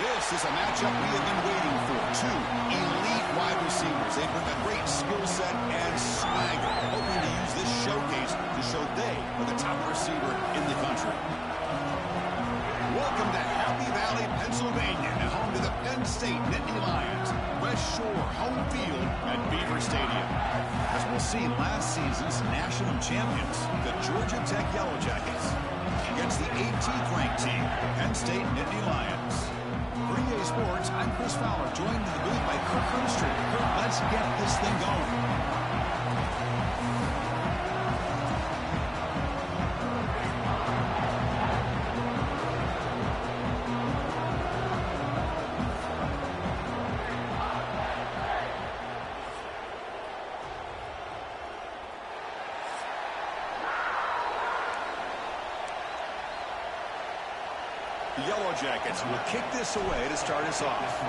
This is a matchup we have been waiting for. Two elite wide receivers. They bring a great skill set and swagger, hoping to use this showcase to show they are the top receiver in the country. Welcome to Happy Valley, Pennsylvania, and home to the Penn State Nittany Lions. West Shore home field at Beaver Stadium. As we'll see, last season's national champions, the Georgia Tech Yellow Jackets, against the 18th ranked team, Penn State Nittany Lions. For EA Sports, I'm Chris Fowler, joined in the booth by Kirk Herbstreit. Kirk, let's get this thing going. The Yellow Jackets will kick this away to start us off.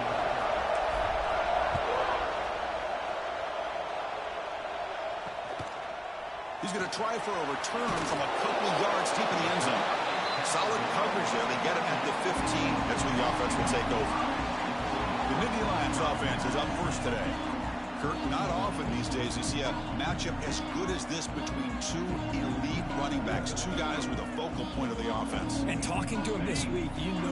He's going to try for a return from a couple yards deep in the end zone. Solid coverage there. They get him at the 15. That's when the offense will take over. The Nittany Lions offense is up first today. Kirk, not often these days you see a matchup as good as this between two elite running backs, two guys with a focal point of the offense. And talking to him this week, you know.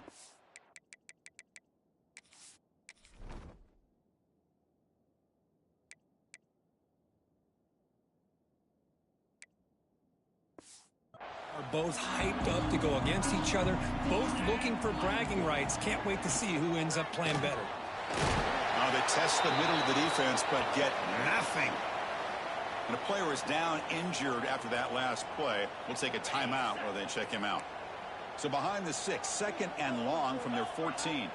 Are both hyped up to go against each other, both looking for bragging rights. Can't wait to see who ends up playing better. Now they test the middle of the defense, but get nothing. And a player is down injured after that last play. We'll take a timeout while they check him out. So behind the 6, second and long from their 14.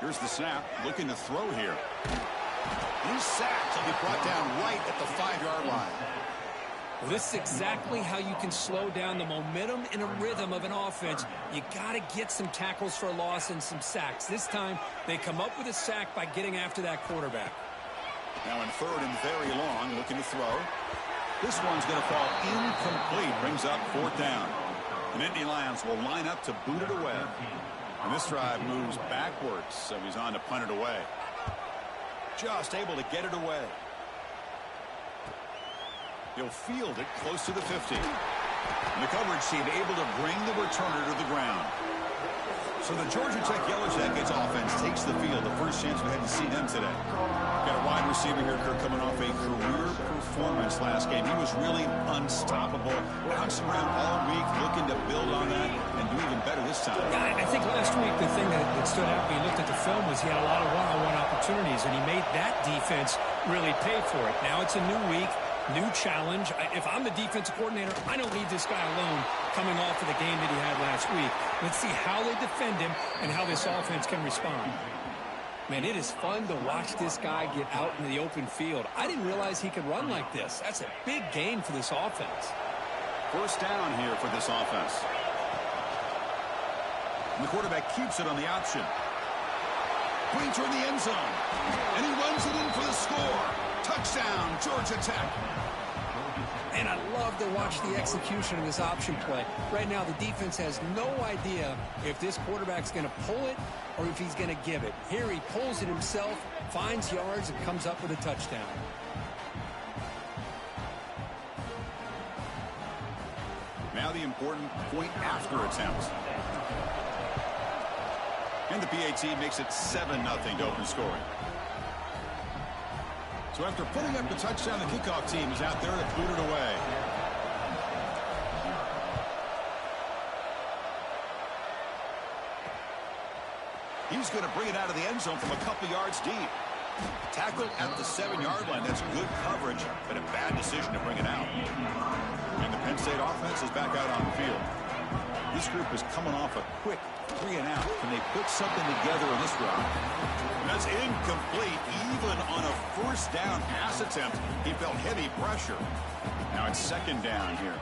Here's the snap, looking to throw here. He's sacked. He'll be brought down right at the 5-yard line. Well, this is exactly how you can slow down the momentum and a rhythm of an offense. You got to get some tackles for a loss and some sacks. This time, they come up with a sack by getting after that quarterback. Now in third and very long, looking to throw. This one's going to fall incomplete. Brings up fourth down. The Nittany Lions will line up to boot it away. And this drive moves backwards, so he's on to punt it away. Just able to get it away. He'll field it close to the 50. And the coverage team able to bring the returner to the ground. So the Georgia Tech Yellow Jackets offense takes the field. The first chance we had to see them today. Got a wide receiver here, Kirk, coming off a career performance last game. He was really unstoppable. Bouncing around all week, looking to build on that and do even better this time. Yeah, I think last week the thing that stood out when you looked at the film was he had a lot of one-on-one opportunities, and he made that defense really pay for it. Now it's a new week. New challenge. If I'm the defensive coordinator, I don't need this guy alone coming off of the game that he had last week. Let's see how they defend him and how this offense can respond. Man, it is fun to watch this guy get out into the open field. I didn't realize he could run like this. That's a big gain for this offense. First down here for this offense. And the quarterback keeps it on the option. Pointer in the end zone. And he runs it in for the score. Touchdown, Georgia Tech. And I love to watch the execution of this option play. Right now, the defense has no idea if this quarterback's going to pull it or if he's going to give it. Here he pulls it himself, finds yards, and comes up with a touchdown. Now the important point after attempt. And the PAT makes it 7-0 to open scoring. So after putting up the touchdown, the kickoff team is out there to boot it away. He's going to bring it out of the end zone from a couple yards deep. Tackled at the 7-yard line. That's good coverage, but a bad decision to bring it out. And the Penn State offense is back out on the field. This group is coming off a quick 3-and-out. Can they put something together in this round? That's incomplete. Even on a first down pass attempt, he felt heavy pressure. Now it's second down here.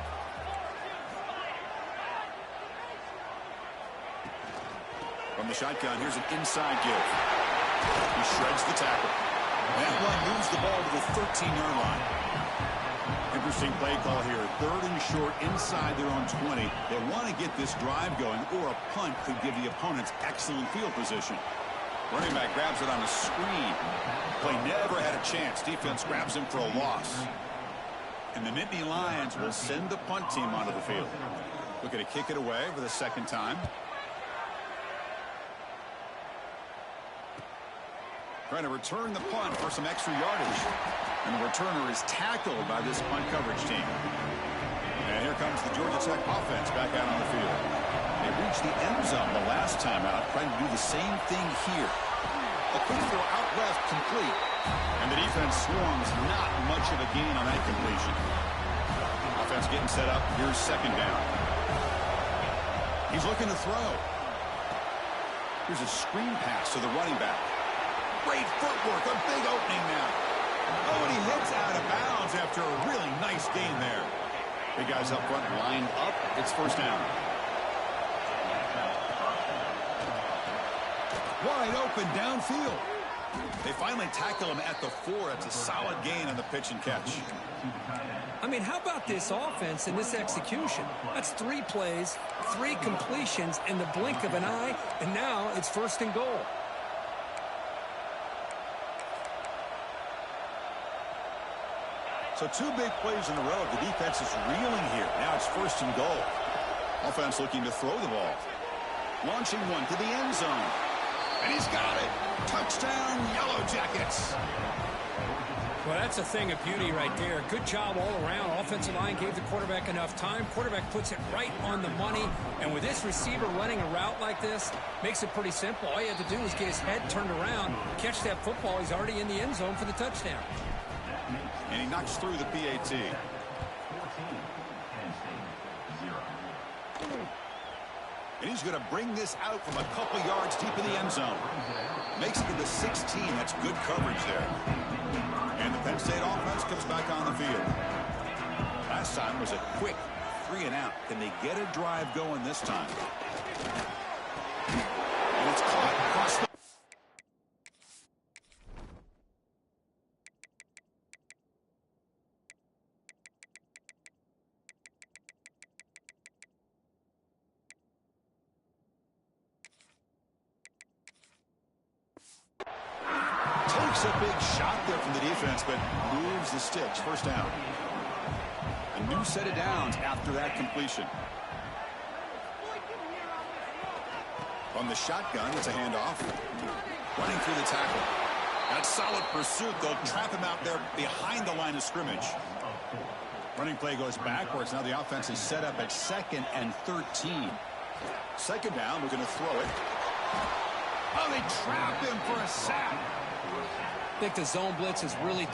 From the shotgun, here's an inside give. He shreds the tackle. That one moves the ball to the 13-yard line. Interesting play call here. 3rd and short inside their own 20. They want to get this drive going, or a punt could give the opponents excellent field position. Running back grabs it on a screen. Play never had a chance. Defense grabs him for a loss. And the Nittany Lions will send the punt team onto the field. Looking to kick it away for the 2nd time. Trying to return the punt for some extra yardage. And the returner is tackled by this punt coverage team. And here comes the Georgia Tech offense back out on the field. They reached the end zone the last time out, trying to do the same thing here. A quick throw out left, complete. And the defense swarms, not much of a gain on that completion. Offense getting set up. Here's 2nd down. He's looking to throw. Here's a screen pass to the running back. Great footwork, a big opening now. Oh, and he hits out of bounds after a really nice gain there. Big guys up front lined up. It's 1st down. Wide open downfield. They finally tackle him at the 4. It's a solid gain on the pitch and catch. I mean, how about this offense and this execution? That's 3 plays, 3 completions in the blink of an eye, and now it's 1st and goal. So 2 big plays in a row. The defense is reeling here. Now it's 1st and goal. Offense looking to throw the ball. Launching one to the end zone. And he's got it. Touchdown, Yellow Jackets. Well, that's a thing of beauty right there. Good job all around. Offensive line gave the quarterback enough time. Quarterback puts it right on the money. And with this receiver running a route like this, makes it pretty simple. All you have to do is get his head turned around, catch that football. He's already in the end zone for the touchdown. And he knocks through the PAT. And he's going to bring this out from a couple yards deep in the end zone. Makes it to the 16. That's good coverage there. And the Penn State offense comes back on the field. Last time was a quick 3 and out. Can they get a drive going this time? And it's caught across the... Takes a big shot there from the defense, but moves the sticks. 1st down. A new set of downs after that completion. From the shotgun, it's a handoff. Running through the tackle. That's solid pursuit. They'll trap him out there behind the line of scrimmage. Running play goes backwards. Now the offense is set up at 2nd and 13. 2nd down, we're going to throw it. Oh, they trap him for a sack. I think the zone blitz is really...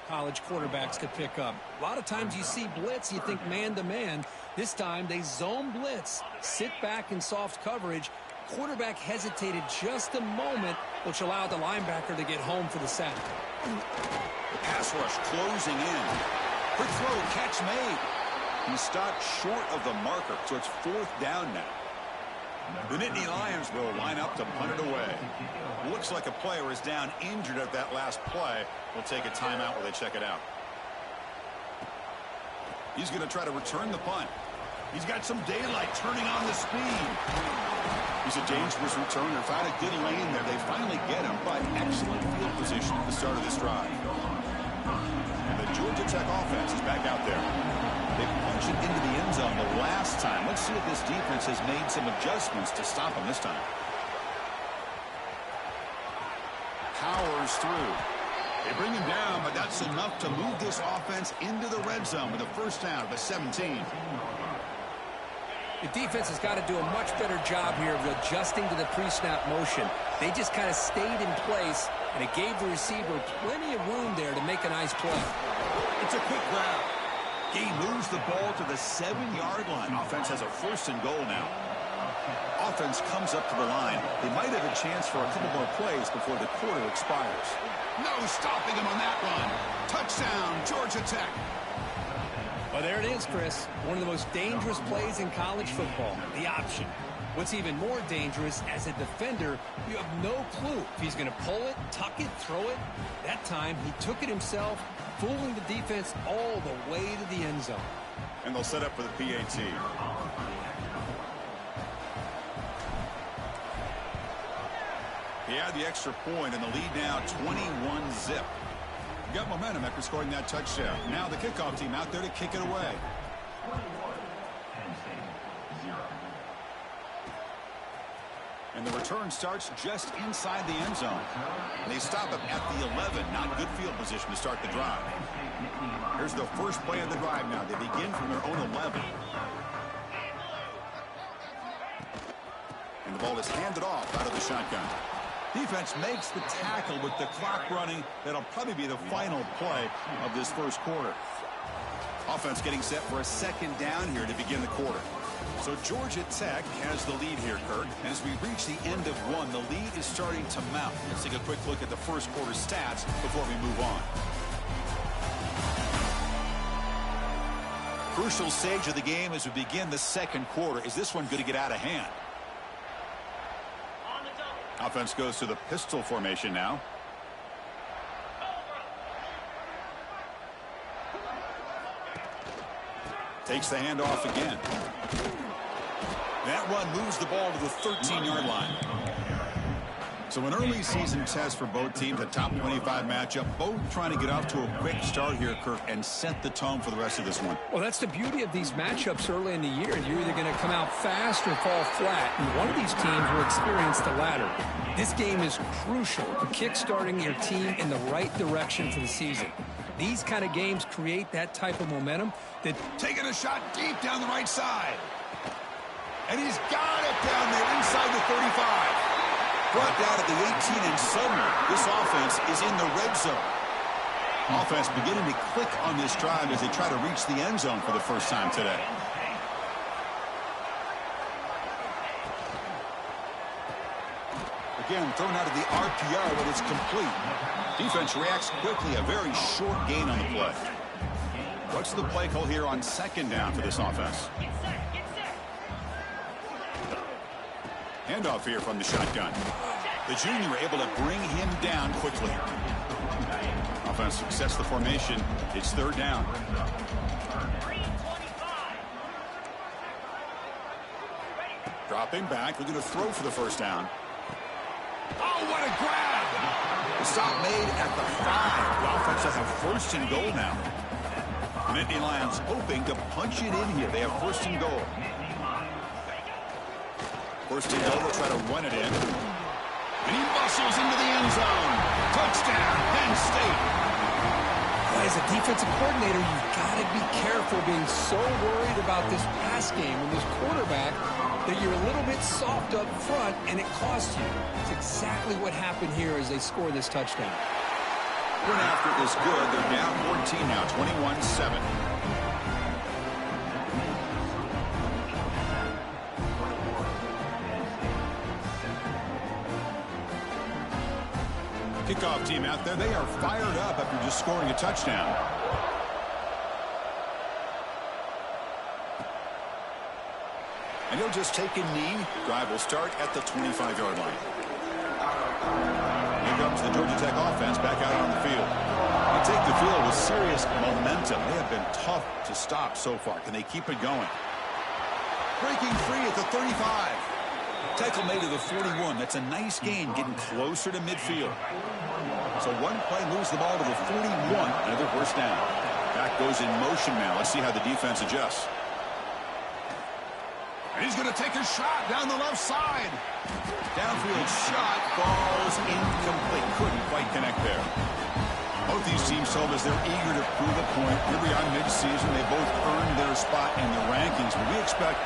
college quarterbacks to pick up. A lot of times you see blitz, you think man-to-man. This time they zone blitz, sit back in soft coverage. Quarterback hesitated just a moment, which allowed the linebacker to get home for the sack. The pass rush closing in. Quick throw, catch made. He stopped short of the marker, so it's 4th down now. The Nittany Lions will line up to punt it away. Looks like a player is down injured at that last play. We'll take a timeout while they check it out. He's going to try to return the punt. He's got some daylight turning on the speed. He's a dangerous returner. Found a good lane there. They finally get him, but excellent field position at the start of this drive. And the Georgia Tech offense is back out there. They punched it into the end zone the last time. Let's see if this defense has made some adjustments to stop him this time. Powers through. They bring him down, but that's enough to move this offense into the red zone with a 1st down at the 17. The defense has got to do a much better job here of adjusting to the pre-snap motion. They just kind of stayed in place, and it gave the receiver plenty of room there to make a nice play. It's a quick grab. He moves the ball to the 7-yard line. Offense has a 1st and goal now. offense comes up to the line, they might have a chance for a couple more plays before the quarter expires. No stopping him on that run. Touchdown, Georgia Tech. Well, there it is, Chris. One of the most dangerous plays in college football, the option. What's even more dangerous, as a defender, you have no clue if he's going to pull it, tuck it, throw it. That time, he took it himself, fooling the defense all the way to the end zone. And they'll set up for the PAT. He had the extra point, and the lead now 21-zip. Got momentum after scoring that touchdown. Now the kickoff team out there to kick it away. And the return starts just inside the end zone. And they stop him at the 11. Not good field position to start the drive. Here's the first play of the drive now. They begin from their own 11. And the ball is handed off out of the shotgun. Defense makes the tackle with the clock running. That'll probably be the final play of this first quarter. Offense getting set for a second down here to begin the quarter. So Georgia Tech has the lead here, Kirk. And as we reach the end of one, the lead is starting to mount. Let's take a quick look at the first quarter stats before we move on. Crucial stage of the game as we begin the second quarter. Is this one going to get out of hand? Offense goes to the pistol formation now. Takes the handoff again. That run moves the ball to the 13-yard line. So an early season test for both teams, a top 25 matchup, both trying to get off to a quick start here, Kirk, and set the tone for the rest of this one. Well, that's the beauty of these matchups early in the year. You're either going to come out fast or fall flat, and one of these teams will experience the latter. This game is crucial to kick-starting your team in the right direction for the season. These kind of games create that type of momentum. That Taking a shot deep down the right side. And he's got it down there inside the 35. Brought down at the 18, and suddenly this offense is in the red zone. Offense beginning to click on this drive as they try to reach the end zone for the first time today. Again, thrown out of the RPO, but it's complete. Defense reacts quickly, a very short gain on the play. What's the play call here on second down for this offense? Handoff here from the shotgun. The junior able to bring him down quickly. Offense success the formation. It's third down. Dropping back, looking to throw for the first down. Oh, what a grab! The stop made at the 5. The offense will have first and goal now. Nittany Lions hoping to punch it in here. They have first and goal. First and goal, they'll try to run it in. And he bustles into the end zone. Touchdown, Penn State. as a defensive coordinator, you've got to be careful being so worried about this pass game and this quarterback that you're a little bit soft up front, and it costs you. It's exactly what happened here as they score this touchdown. One after is good. They're down 14 now, 21-7. Kickoff team out there. They are fired up after just scoring a touchdown. And he'll just take a knee. Drive will start at the 25-yard line. Here comes the Georgia Tech offense back out on the field. They take the field with serious momentum. They have been tough to stop so far. Can they keep it going? Breaking free at the 35. Tackle made to the 41. That's a nice gain, getting closer to midfield. So one play moves the ball to the 41. Another first down. Back goes in motion now. Let's see how the defense adjusts. And he's going to take a shot down the left side. Downfield shot falls incomplete. Couldn't quite connect there. Both these teams told us they're eager to prove a point. Here we are mid-season. They both earned their spot in the rankings. But we expect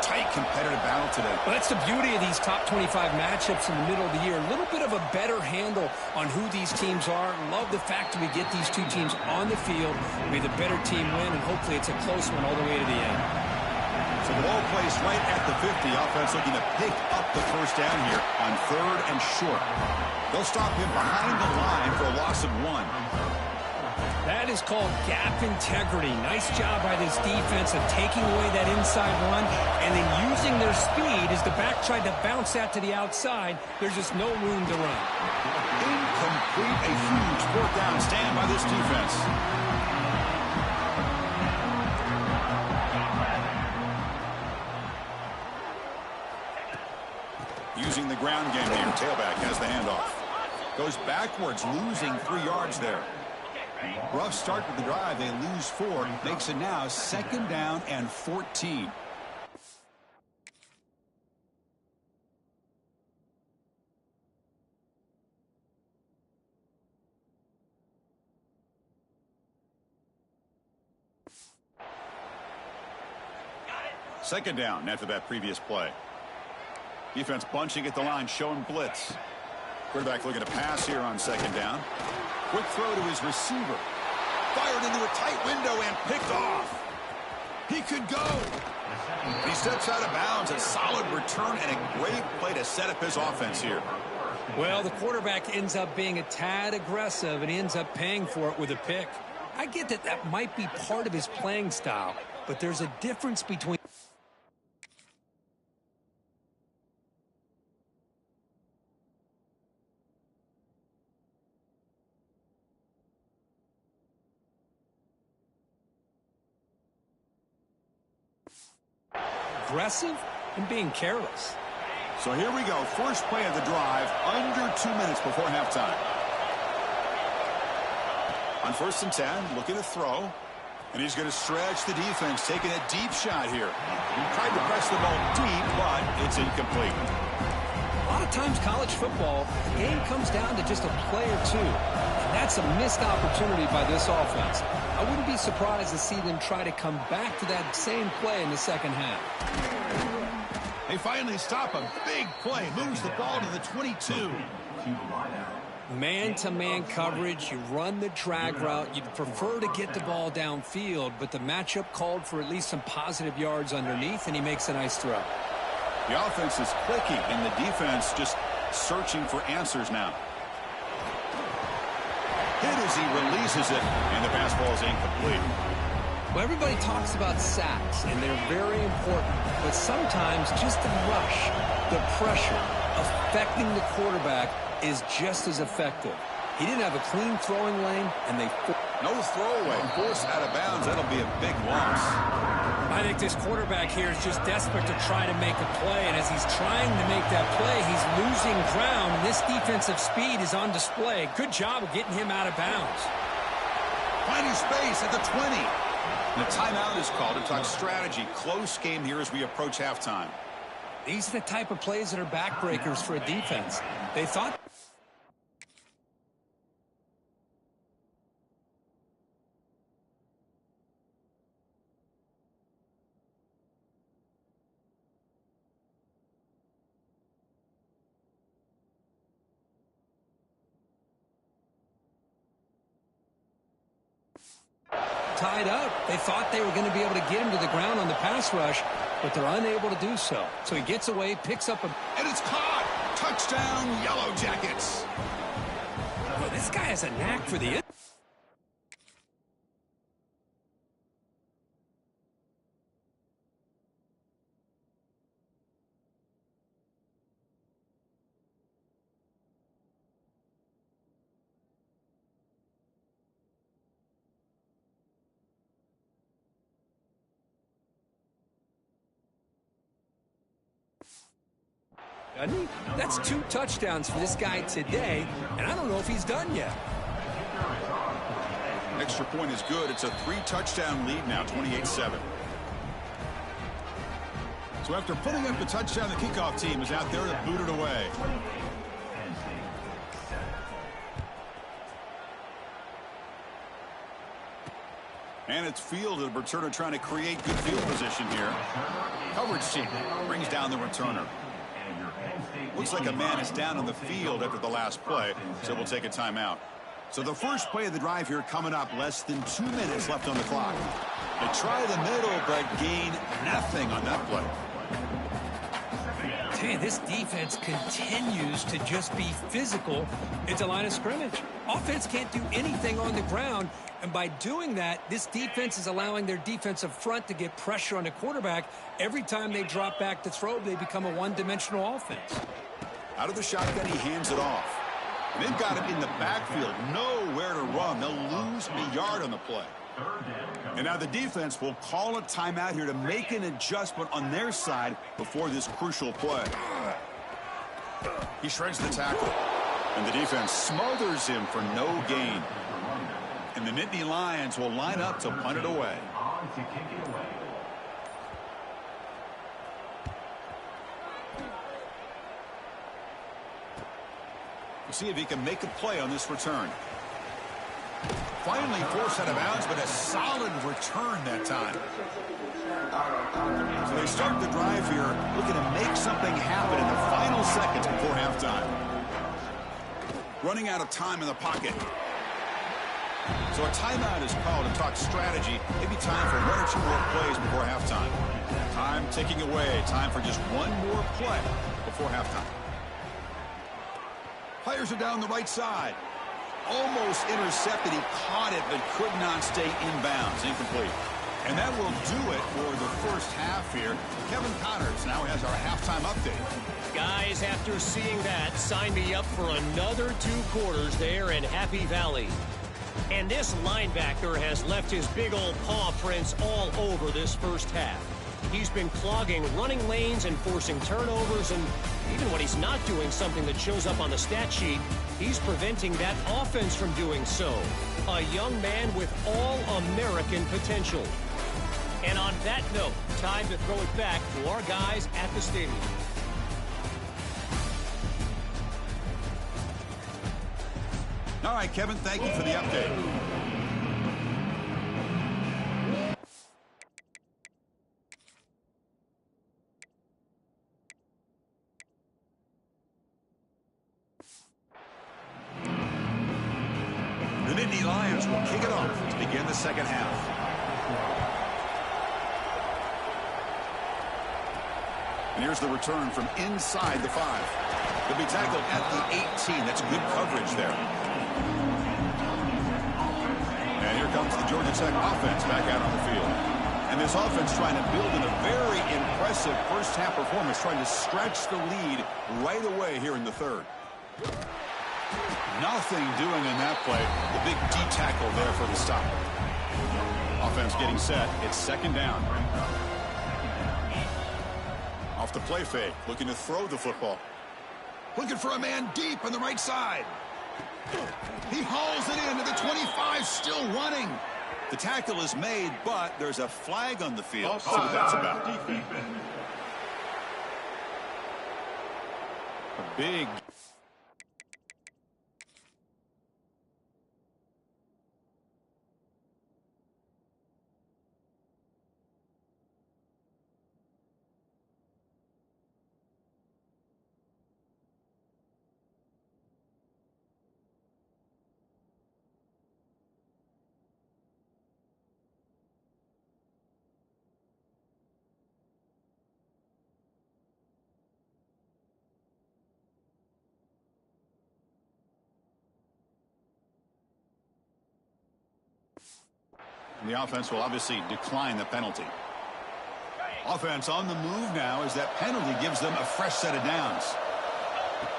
tight competitive battle today. Well, that's the beauty of these top 25 matchups in the middle of the year. A little bit of a better handle on who these teams are. Love the fact that we get these two teams on the field. May the better team win, and hopefully it's a close one all the way to the end. So the ball placed right at the 50. Offense looking to pick up the first down here on 3rd and short. They'll stop him behind the line for a loss of 1. That is called gap integrity. Nice job by this defense of taking away that inside run and then using their speed as the back tried to bounce that to the outside. There's just no room to run. Incomplete. A huge 4th down stand by this defense. Using the ground game here. Tailback has the handoff. Goes backwards, losing 3 yards there. Rough start to the drive. They lose 4. Makes it now 2nd down and 14. Second down after that previous play. Defense bunching at the line, showing blitz. Quarterback looking to pass here on 2nd down. Quick throw to his receiver. Fired into a tight window and picked off. He could go. He steps out of bounds. A solid return and a great play to set up his offense here. Well, the quarterback ends up being a tad aggressive, and he ends up paying for it with a pick. I get that that might be part of his playing style, but there's a difference between... aggressive and being careless. So here we go. First play of the drive, under 2 minutes before halftime. On 1st and 10, looking to throw. And he's going to stretch the defense, taking a deep shot here. He tried to press the ball deep, but it's incomplete. A lot of times college football, the game comes down to just a play or two. And that's a missed opportunity by this offense. I wouldn't be surprised to see them try to come back to that same play in the second half. They finally stop a big play. Moves the ball to the 22. Man-to-man coverage, you run the drag route. You'd prefer to get the ball downfield, but the matchup called for at least some positive yards underneath, and he makes a nice throw. The offense is clicking, and the defense just searching for answers now. Hit as he releases it, and the pass ball is incomplete. Well, everybody talks about sacks, and they're very important, but sometimes just the rush, the pressure, affecting the quarterback is just as effective. He didn't have a clean throwing lane, and they... No throwaway. Forced out of bounds. That'll be a big loss. I think this quarterback here is just desperate to try to make a play, and as he's trying to make that play, he's losing ground, and this defensive speed is on display. Good job of getting him out of bounds. Finding space at the 20. And a timeout is called to talk strategy. Close game here as we approach halftime. These are the type of plays that are backbreakers for a defense. They thought... tied up. They thought they were going to be able to get him to the ground on the pass rush, but they're unable to do so. So he gets away, picks up a... And it's caught! Touchdown, Yellow Jackets! Well, this guy has a knack for the... That's 2 touchdowns for this guy today, and I don't know if he's done yet. Extra point is good. It's a 3-touchdown lead now, 28-7. So after putting up the touchdown, the kickoff team is out there to boot it away. And it's fielded. The returner trying to create good field position here. Coverage team brings down the returner. Looks like a man is down on the field after the last play, so we'll take a timeout. So the first play of the drive here coming up, less than 2 minutes left on the clock. They try the middle, but gain nothing on that play. Hey, this defense continues to just be physical at the line of scrimmage. Offense can't do anything on the ground, and by doing that, this defense is allowing their defensive front to get pressure on the quarterback. Every time they drop back to throw, they become a one-dimensional offense. Out of the shotgun, he hands it off. And they've got him in the backfield, nowhere to run. They'll lose a yard on the play. And now the defense will call a timeout here to make an adjustment on their side before this crucial play. He shreds the tackle, and the defense smothers him for no gain. And the Nittany Lions will line up to punt it away. We'll see if he can make a play on this return. Finally forced out of bounds, but a solid return that time. So they start the drive here, looking to make something happen in the final seconds before halftime. Running out of time in the pocket. So a timeout is called to talk strategy. Maybe time for 1 or 2 more plays before halftime. Time ticking away. Time for just 1 more play before halftime. Fires it down the right side. Almost intercepted. He caught it, but could not stay inbounds. Incomplete. And that will do it for the first half here. Kevin Connors now has our halftime update. Guys, after seeing that, sign me up for another 2 quarters there in Happy Valley. And this linebacker has left his big old paw prints all over this first half. He's been clogging running lanes and forcing turnovers, and even when he's not doing something that shows up on the stat sheet, he's preventing that offense from doing so. A young man with all-American potential. And on that note, time to throw it back to our guys at the stadium. All right, Kevin, thank you for the update. The Nittany Lions will kick it off to begin the second half. And here's the return from inside the 5. They'll be tackled at the 18. That's good coverage there. And here comes the Georgia Tech offense back out on the field. And this offense trying to build in a very impressive first half performance, trying to stretch the lead right away here in the third. Nothing doing in that play. The big D tackle there for the stop. Offense getting set. It's second down. Off the play fake, looking to throw the football. Looking for a man deep on the right side. He hauls it in to the 25, still running. The tackle is made, but there's a flag on the field. Let's see what that's about. A big... The offense will obviously decline the penalty. Offense on the move now as that penalty gives them a fresh set of downs.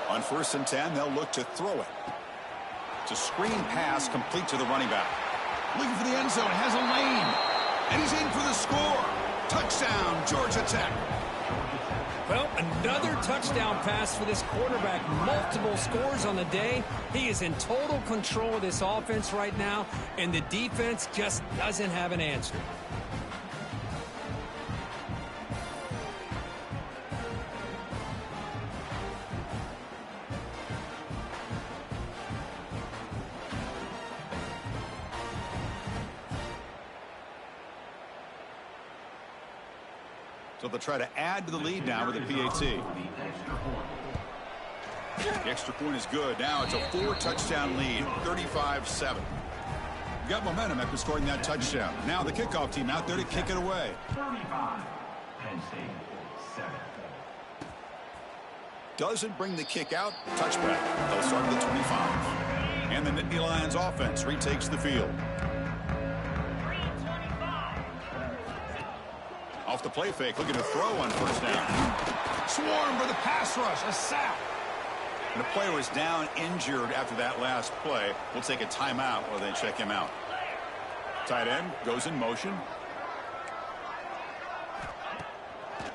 On 1st and 10, they'll look to throw it. It's a screen pass complete to the running back. Looking for the end zone, has a lane. And he's in for the score. Touchdown, Georgia Tech. Well, another touchdown pass for this quarterback. Multiple scores on the day. He is in total control of this offense right now, and the defense just doesn't have an answer. So they'll try to add to the lead now with a PAT. The extra point is good. Now it's a 4-touchdown lead, 35-7. Got momentum after scoring that touchdown. Now the kickoff team out there to kick it away. 35, Penn State, 7. Doesn't bring the kick out. Touchback. They'll start at the 25. And the Nittany Lions offense retakes the field. Off the play fake, looking to throw on first down. Swarm for the pass rush. A sack. And the player is down injured after that last play. We'll take a timeout while they check him out. Tight end goes in motion.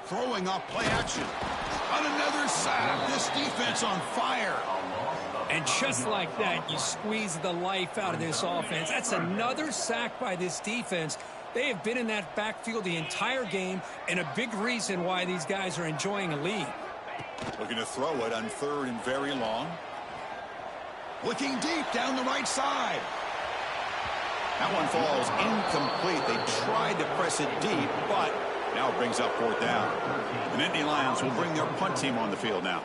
Throwing off play action. On another sack. This defense on fire. And just like that, you squeeze the life out of this offense. That's another sack by this defense. They have been in that backfield the entire game, and a big reason why these guys are enjoying a lead. Looking to throw it on 3rd and very long. Looking deep down the right side. That one falls incomplete. They tried to press it deep, but now it brings up 4th down. The Nittany Lions will bring their punt team on the field now.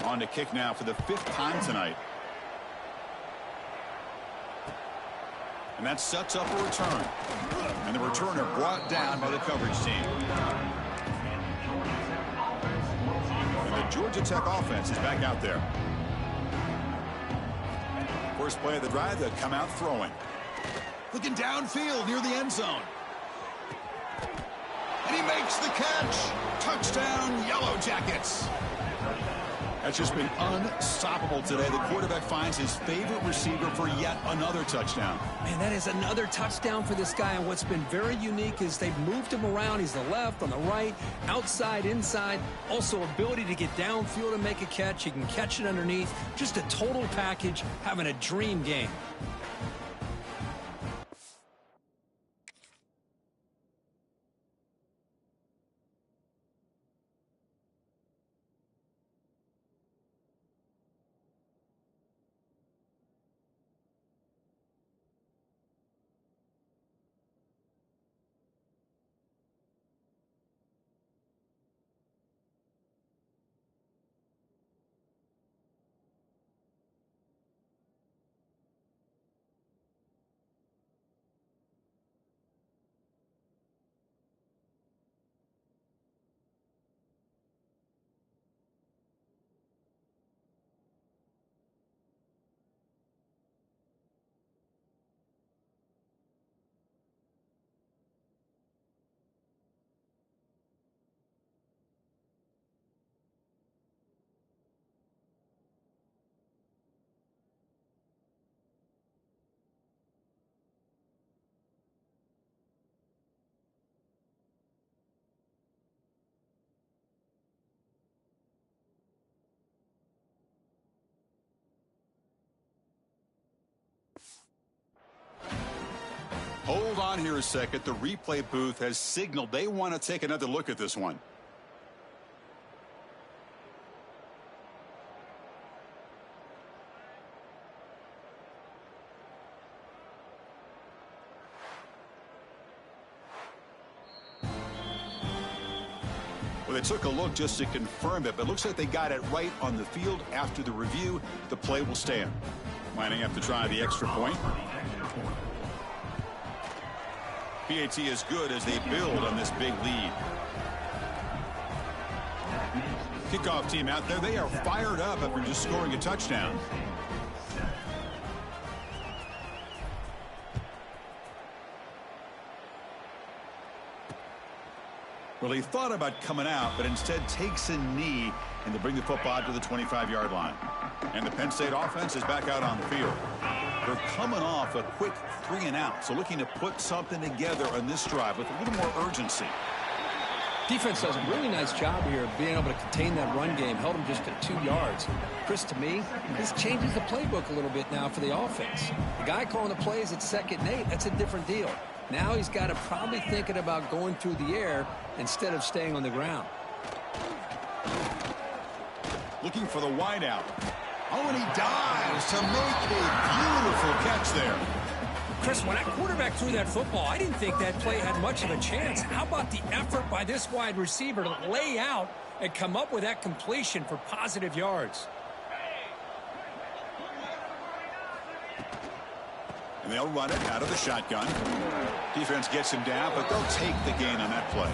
On to kick now for the 5th time tonight. And that sets up a return. And the returner brought down by the coverage team. And the Georgia Tech offense is back out there. First play of the drive, they'll come out throwing. Looking downfield near the end zone. And he makes the catch. Touchdown, Yellow Jackets. That's just been unstoppable today. The quarterback finds his favorite receiver for yet another touchdown. Man, that is another touchdown for this guy, and what's been very unique is they've moved him around. He's the left, on the right, outside, inside. Also, ability to get downfield and make a catch. He can catch it underneath. Just a total package, having a dream game. Hold on here a second. The replay booth has signaled they want to take another look at this one. Well, they took a look just to confirm it, but it looks like they got it right on the field. After the review, the play will stand. Lining up to try the extra point. PAT is good as they build on this big lead. Kickoff team out there. They are fired up after just scoring a touchdown. Well, he thought about coming out, but instead takes a knee and to bring the football to the 25-yard line. And the Penn State offense is back out on the field. They're coming off a quick 3-and-out, so looking to put something together on this drive with a little more urgency. Defense does a really nice job here of being able to contain that run game, held them just at 2 yards. Chris, to me, this changes the playbook a little bit now for the offense. The guy calling the plays at 2nd and 8, that's a different deal. Now he's got to probably thinking about going through the air instead of staying on the ground. Looking for the wideout. Oh, and he dives to make a beautiful catch there. Chris, when that quarterback threw that football, I didn't think that play had much of a chance. How about the effort by this wide receiver to lay out and come up with that completion for positive yards? And they'll run it out of the shotgun. Defense gets him down, but they'll take the gain on that play.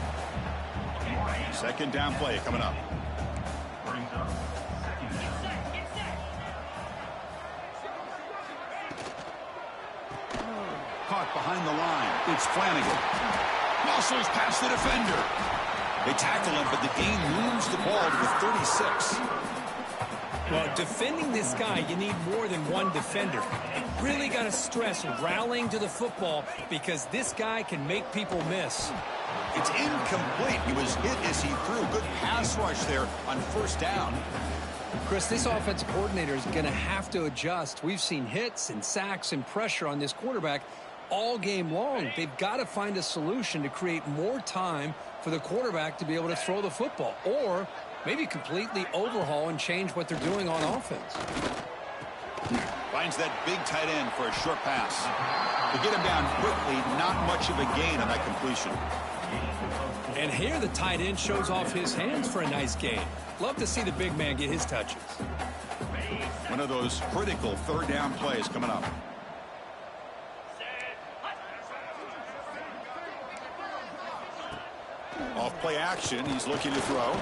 Second down play coming up. Caught behind the line. It's Flanagan. Muscles past the defender. They tackle him, but the gain moves the ball to the 36. Well, defending this guy, you need more than one defender. Really got to stress rallying to the football because this guy can make people miss. It's incomplete. He was hit as he threw. Good pass rush there on first down. Chris, this offensive coordinator is going to have to adjust. We've seen hits and sacks and pressure on this quarterback all game long. They've got to find a solution to create more time for the quarterback to be able to throw the football, or maybe completely overhaul and change what they're doing on offense. Finds that big tight end for a short pass. To get him down quickly, not much of a gain on that completion. And here the tight end shows off his hands for a nice gain. Love to see the big man get his touches. One of those critical third down plays coming up. Off play action. He's looking to throw.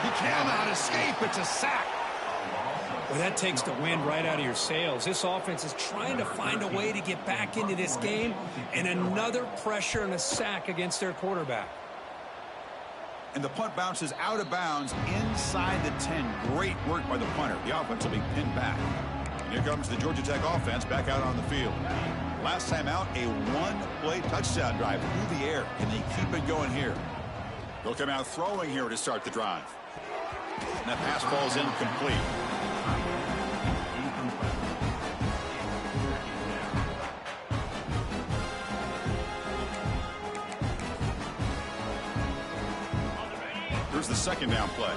He cannot escape. It's a sack. Well, that takes the wind right out of your sails. This offense is trying to find a way to get back into this game, and another pressure and a sack against their quarterback. And the punt bounces out of bounds inside the 10. Great work by the punter. The offense will be pinned back. And here comes the Georgia Tech offense back out on the field. Last time out, a one-play touchdown drive through the air. Can they keep it going here? They'll come out throwing here to start the drive. And that pass falls incomplete. Here's the second down play.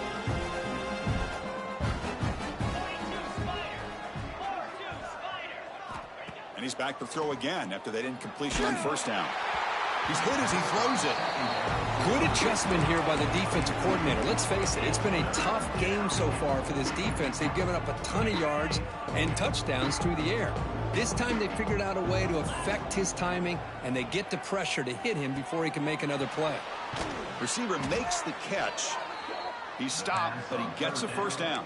And he's back to throw again after that incompletion on first down. He's hit as he throws it. Good adjustment here by the defensive coordinator. Let's face it, it's been a tough game so far for this defense. They've given up a ton of yards and touchdowns through the air. This time they figured out a way to affect his timing, and they get the pressure to hit him before he can make another play. Receiver makes the catch. He's stopped, but he gets a first down.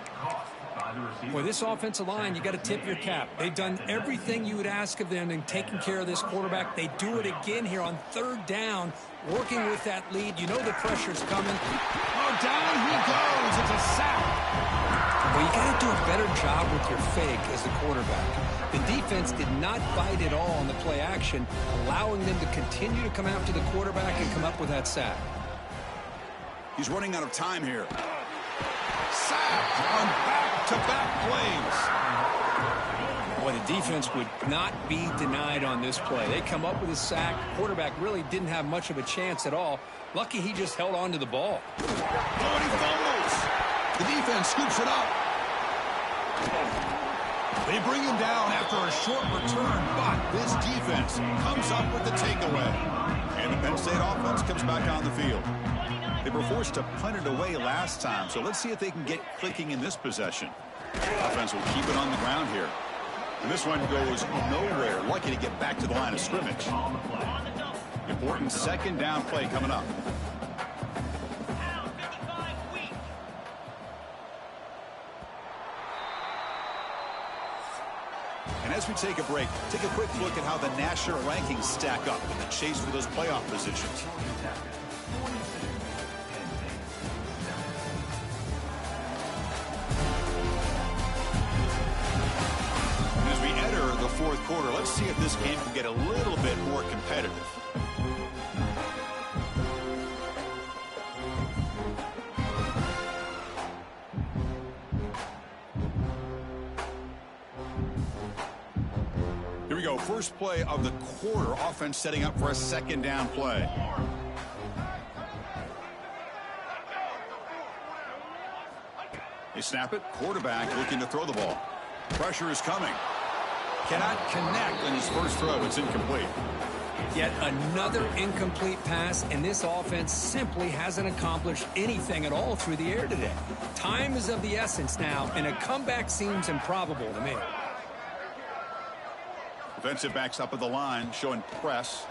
Boy, this offensive line, you got to tip your cap. They've done everything you would ask of them in taking care of this quarterback. They do it again here on third down, working with that lead. You know the pressure's coming. Oh, down he goes. It's a sack. Well, you got to do a better job with your fake as the quarterback. The defense did not bite at all on the play action, allowing them to continue to come after the quarterback and come up with that sack. He's running out of time here. Sacked on back-to-back plays. Boy, the defense would not be denied on this play. They come up with a sack. Quarterback really didn't have much of a chance at all. Lucky he just held on to the ball. Oh, and he fumbles. The defense scoops it up. They bring him down after a short return, but this defense comes up with the takeaway. And the Penn State offense comes back on the field. They were forced to punt it away last time, so let's see if they can get clicking in this possession. Offense will keep it on the ground here. And this one goes nowhere. Lucky to get back to the line of scrimmage. Important second down play coming up. And as we take a break, take a quick look at how the national rankings stack up in the chase for those playoff positions. The fourth quarter. Let's see if this game can get a little bit more competitive. Here we go. First play of the quarter. Offense setting up for a second down play. They snap it. Quarterback looking to throw the ball. Pressure is coming. Cannot connect on his first throw. It's incomplete. Yet another incomplete pass, and this offense simply hasn't accomplished anything at all through the air today. Time is of the essence now, and a comeback seems improbable to me. Defensive backs up at the line, showing press.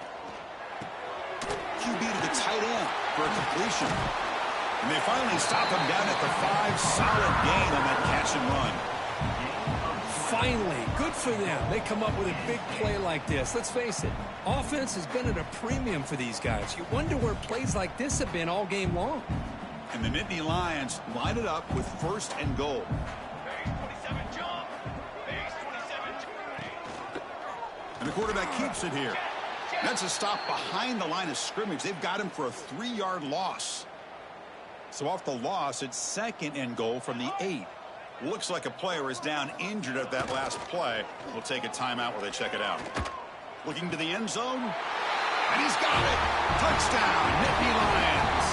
QB to the tight end for a completion. And they finally stop him down at the 5. Solid gain on that catch and run. Finally, good for them. They come up with a big play like this. Let's face it, offense has been at a premium for these guys. You wonder where plays like this have been all game long. And the Nittany Lions line it up with 1st and goal. And the quarterback keeps it here. That's a stop behind the line of scrimmage. They've got him for a 3-yard loss. So off the loss, it's 2nd and goal from the 8. Looks like a player is down injured at that last play. We'll take a timeout while they check it out. Looking to the end zone. And he's got it. Touchdown, Nittany Lions.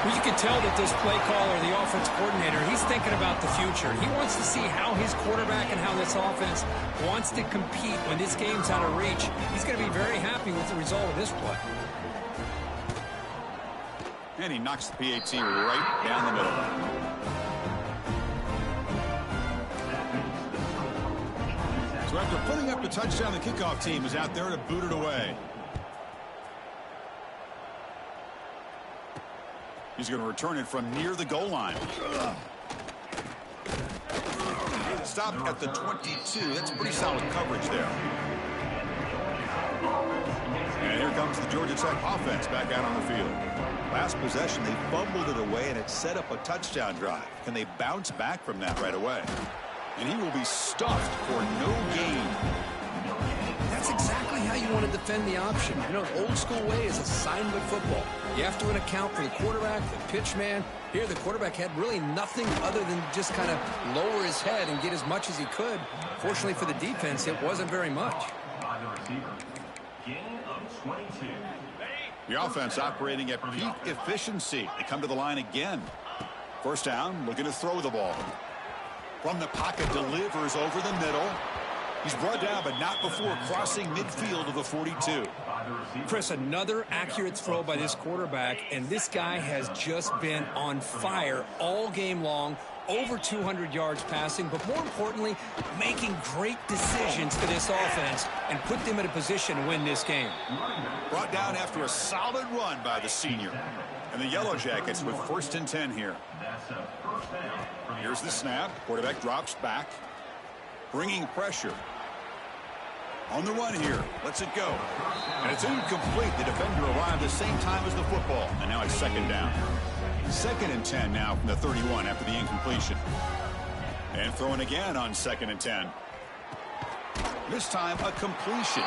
Well, you can tell that this play caller, the offense coordinator, he's thinking about the future. He wants to see how his quarterback and how this offense wants to compete when this game's out of reach. He's going to be very happy with the result of this play. And he knocks the PAT right down the middle. So after putting up the touchdown, the kickoff team is out there to boot it away. He's going to return it from near the goal line. Stopped at the 22. That's pretty solid coverage there. And here comes the Georgia Tech offense back out on the field. Last possession, they fumbled it away, and it set up a touchdown drive. Can they bounce back from that right away? And he will be stuffed for no gain. That's exactly how you want to defend the option. You know, the old school way is assignment football. You have to account for the quarterback, the pitch man. Here, the quarterback had really nothing other than just kind of lower his head and get as much as he could. Fortunately for the defense, it wasn't very much. The offense operating at peak efficiency. They come to the line again. 1st down, looking to throw the ball. From the pocket, delivers over the middle. He's brought down, but not before crossing midfield of the 42. Chris, another accurate throw by this quarterback, and this guy has just been on fire all game long. Over 200 yards passing, but more importantly, making great decisions for this offense and put them in a position to win this game. Brought down after a solid run by the senior. And the Yellow Jackets with 1st and 10 here. Here's the snap. Quarterback drops back. Bringing pressure. On the run here. Lets it go. And it's incomplete. The defender arrived the same time as the football. And now it's 2nd down. 2nd and 10 now from the 31 after the incompletion. And throwing again on 2nd and 10. This time a completion.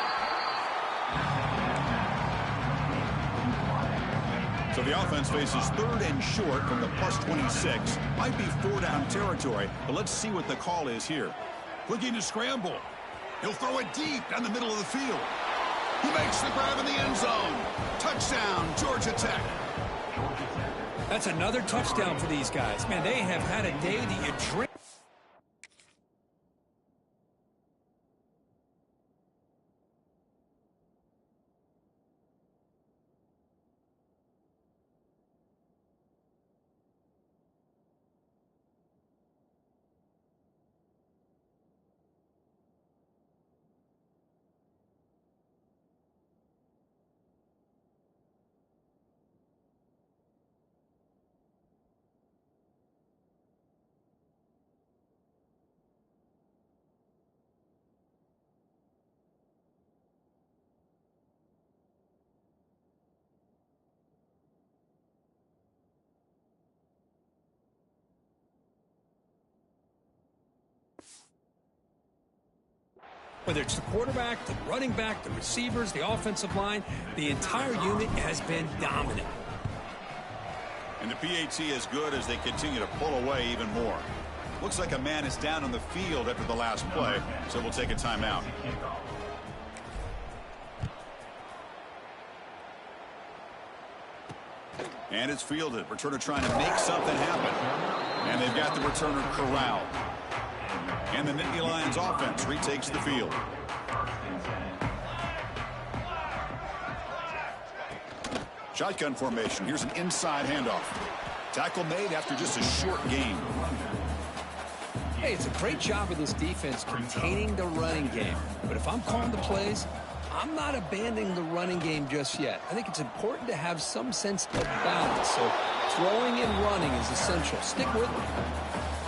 So the offense faces 3rd and short from the +26. Might be 4-down territory, but let's see what the call is here. Looking to scramble. He'll throw it deep down the middle of the field. He makes the grab in the end zone. Touchdown, Georgia Tech. That's another touchdown for these guys. Man, they have had a day that you dream. Whether it's the quarterback, the running back, the receivers, the offensive line, the entire unit has been dominant. And the PAT is good as they continue to pull away even more. Looks like a man is down on the field after the last play, so we'll take a timeout. And it's fielded. Returner trying to make something happen. And they've got the returner corralled. And the Nittany Lions offense retakes the field. Shotgun formation. Here's an inside handoff. Tackle made after just a short gain. Hey, it's a great job of this defense containing the running game. But if I'm calling the plays, I'm not abandoning the running game just yet. I think it's important to have some sense of balance. So throwing and running is essential. Stick with me.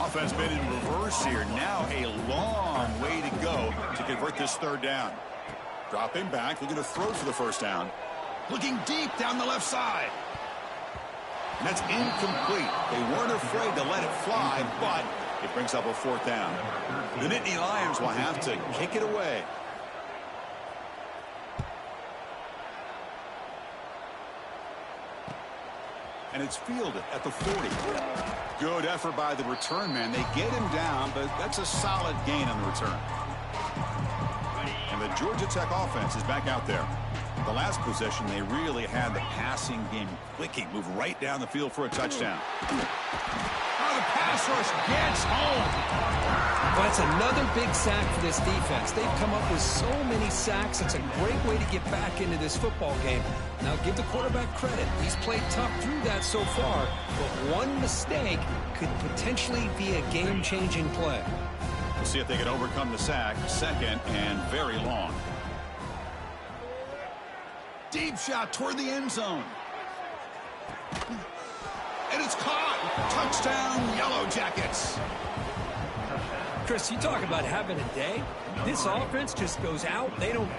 Offense been in reverse here. Now a long way to go to convert this third down. Dropping back, looking to throw for the first down. Looking deep down the left side. And that's incomplete. They weren't afraid to let it fly, but it brings up a fourth down. The Nittany Lions will have to kick it away. And it's fielded at the 40. Good effort by the return man. They get him down, but that's a solid gain on the return. And the Georgia Tech offense is back out there. The last possession, they really had the passing game clicking. Move right down the field for a touchdown. Oh, the pass rush gets home. Well, that's another big sack for this defense. They've come up with so many sacks. It's a great way to get back into this football game. Now, give the quarterback credit. He's played tough through that so far, but one mistake could potentially be a game-changing play. We'll see if they can overcome the sack. Second and very long. Deep shot toward the end zone. And it's caught. Touchdown, Yellow Jackets. Chris, you talk about having a day. This offense just goes out. They don't...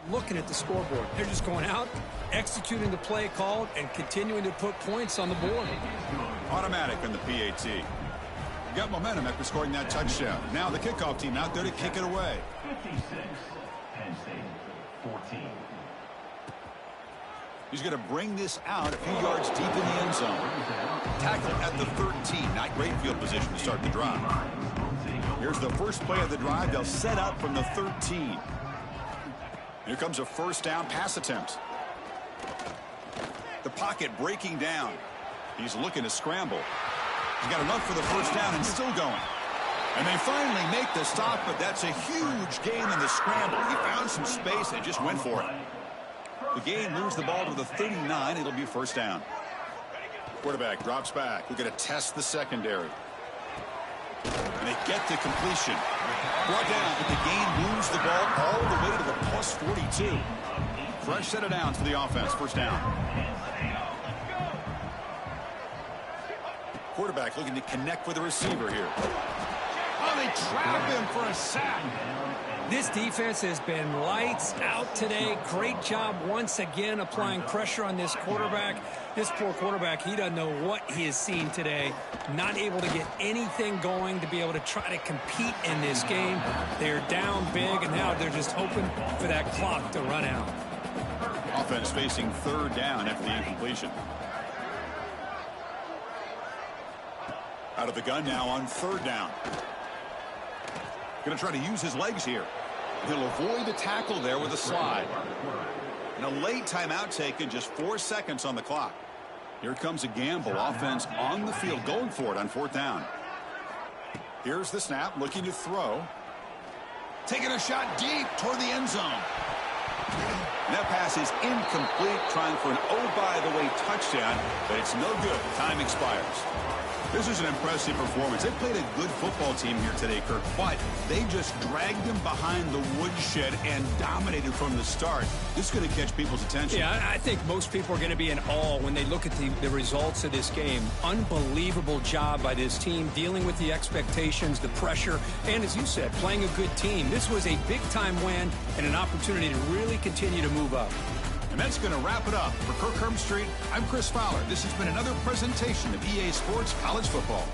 looking at the scoreboard. They're just going out, executing the play called, and continuing to put points on the board. Automatic on the PAT. Got momentum after scoring that touchdown. Now the kickoff team out there to kick it away. 56, Penn State, 14. He's going to bring this out a few yards deep in the end zone. Tackle at the 13. Not great field position to start the drive. Here's the first play of the drive. They'll set up from the 13. Here comes a first down pass attempt. The pocket breaking down. He's looking to scramble. He's got enough for the first down and still going. And they finally make the stop, but that's a huge gain in the scramble. He found some space and just went for it. The game moves the ball to the 39. It'll be first down. Quarterback drops back. We're going to test the secondary. And they get the completion. Brought down, but the gain moves the ball all the way to the plus 42. Fresh set of downs for the offense. First down. Quarterback looking to connect with the receiver here. Oh, they trap him for a sack. This defense has been lights out today. Great job once again applying pressure on this quarterback. This poor quarterback, he doesn't know what he has seen today. Not able to get anything going to be able to try to compete in this game. They're down big, and now they're just hoping for that clock to run out. Offense facing third down after the incompletion. Out of the gun now on third down. Going to try to use his legs here. He'll avoid the tackle there with a slide. And a late timeout taken, just 4 seconds on the clock. Here comes a gamble. Offense on the field going for it on fourth down. Here's the snap, looking to throw. Taking a shot deep toward the end zone. And that pass is incomplete, trying for an oh-by-the-way touchdown, but it's no good. Time expires. This is an impressive performance. They played a good football team here today, Kirk, but they just dragged them behind the woodshed and dominated from the start. This is going to catch people's attention. Yeah, I think most people are going to be in awe when they look at the results of this game. Unbelievable job by this team, dealing with the expectations, the pressure, and as you said, playing a good team. This was a big-time win and an opportunity to really continue to move up. And that's going to wrap it up. For Kirk Street, I'm Chris Fowler. This has been another presentation of EA Sports College Football.